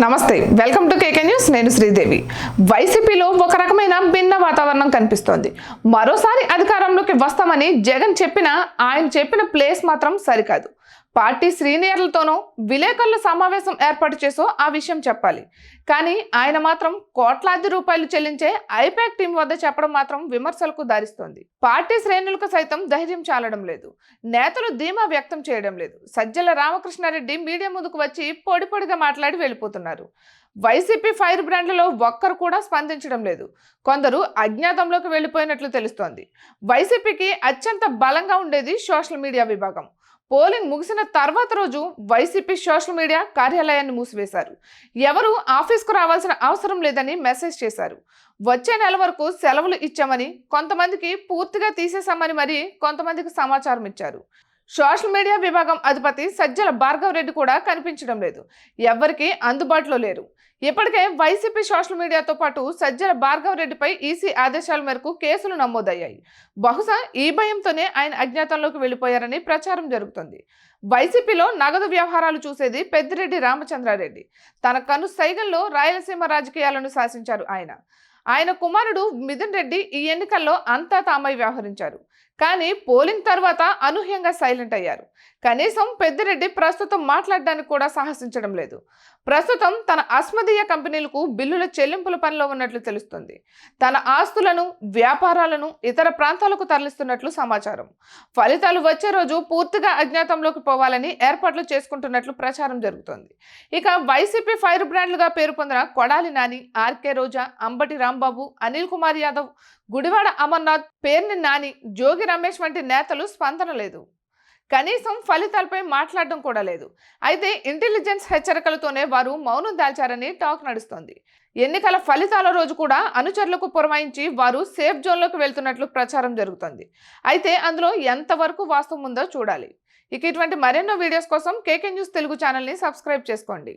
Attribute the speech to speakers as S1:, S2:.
S1: నమస్తే, welcome to KK news. నేను శ్రీదేవి. వైసీపీలో ఒక రకమైన భిన్న వాతావరణం కనిపిస్తోంది. మరోసారి అధికారంలోకి వస్తామని జగన్ చెప్పినా ఆయన చెప్పిన ప్లేస్ మాత్రం సరికాదు. పార్టీ సీనియర్లతోనూ విలేకరుల సమావేశం ఏర్పాటు చేసో ఆ విషయం చెప్పాలి. కానీ ఆయన మాత్రం కోట్లాది రూపాయలు చెల్లించే ఐపాక్ టీం వద్ద చెప్పడం మాత్రం విమర్శలకు దారిస్తోంది. పార్టీ శ్రేణులకు సైతం ధైర్యం చాలడం లేదు. నేతలు ధీమా వ్యక్తం చేయడం లేదు. సజ్జల రామకృష్ణారెడ్డి మీడియా ముందుకు వచ్చి పొడిగా మాట్లాడి వెళ్ళిపోతున్నారు. వైసీపీ ఫైర్ బ్రాండ్లలో ఒక్కరు కూడా స్పందించడం లేదు. కొందరు అజ్ఞాతంలోకి వెళ్ళిపోయినట్లు తెలుస్తోంది. వైసీపీకి అత్యంత బలంగా ఉండేది సోషల్ మీడియా విభాగం. పోలింగ్ ముగిసిన తర్వాత రోజు వైసీపీ సోషల్ మీడియా కార్యాలయాన్ని మూసివేశారు. ఎవరు ఆఫీస్కు రావాల్సిన అవసరం లేదని మెసేజ్ చేశారు. వచ్చే నెల వరకు సెలవులు ఇచ్చామని, కొంతమందికి పూర్తిగా తీసేశామని మరి కొంతమందికి సమాచారం ఇచ్చారు. సోషల్ మీడియా విభాగం అధిపతి సజ్జల భార్గవ్ రెడ్డి కూడా కనిపించడం లేదు. ఎవరికి అందుబాటులో లేరు. ఇప్పటికే వైసీపీ సోషల్ మీడియాతో పాటు సజ్జల భార్గవ్ రెడ్డిపై ఈసీ ఆదేశాల మేరకు కేసులు నమోదయ్యాయి. బహుశా ఈ భయంతోనే ఆయన అజ్ఞాతంలోకి వెళ్ళిపోయారని ప్రచారం జరుగుతుంది. వైసీపీలో నగదు వ్యవహారాలు చూసేది పెద్దిరెడ్డి రామచంద్రారెడ్డి. తన కను సైగల్లో రాయలసీమ రాజకీయాలను శాసించారు ఆయన కుమారుడు మిథున్ రెడ్డి ఈ ఎన్నికల్లో అంతా తామై వ్యవహరించారు. కానీ పోలింగ్ తర్వాత అనూహ్యంగా సైలెంట్ అయ్యారు. కనీసం పెద్దిరెడ్డి ప్రస్తుతం మాట్లాడడానికి కూడా సాహసించడం లేదు. ప్రస్తుతం తన అస్మదీయ కంపెనీలకు బిల్లుల చెల్లింపుల పనిలో ఉన్నట్లు తెలుస్తుంది. తన ఆస్తులను, వ్యాపారాలను ఇతర ప్రాంతాలకు తరలిస్తున్నట్లు సమాచారం. ఫలితాలు వచ్చే రోజు పూర్తిగా అజ్ఞాతంలోకి పోవాలని ఏర్పాట్లు చేసుకుంటున్నట్లు ప్రచారం జరుగుతోంది. ఇక వైసీపీ ఫైర్ బ్రాండ్లుగా పేరు పొందిన కొడాలి నాని, ఆర్కే రోజా, అంబటి రాంబాబు, అనిల్ కుమార్ యాదవ్, గుడివాడ అమర్నాథ్, పేర్ని నాని, జోగి రమేష్ వంటి నేతలు స్పందన లేదు. కనీసం ఫలితాలపై మాట్లాడడం కూడా లేదు. అయితే ఇంటెలిజెన్స్ హెచ్చరికలతోనే వారు మౌనం దాల్చారని టాక్ నడుస్తోంది. ఎన్నికల ఫలితాల రోజు కూడా అనుచరులకు పురమాయించి వారు సేఫ్ జోన్లోకి వెళ్తున్నట్లు ప్రచారం జరుగుతోంది. అయితే అందులో ఎంతవరకు వాస్తవం ఉందో చూడాలి. ఇక ఇటువంటి మరెన్నో వీడియోస్ కోసం కేకే న్యూస్ తెలుగు ఛానల్ని సబ్స్క్రైబ్ చేసుకోండి.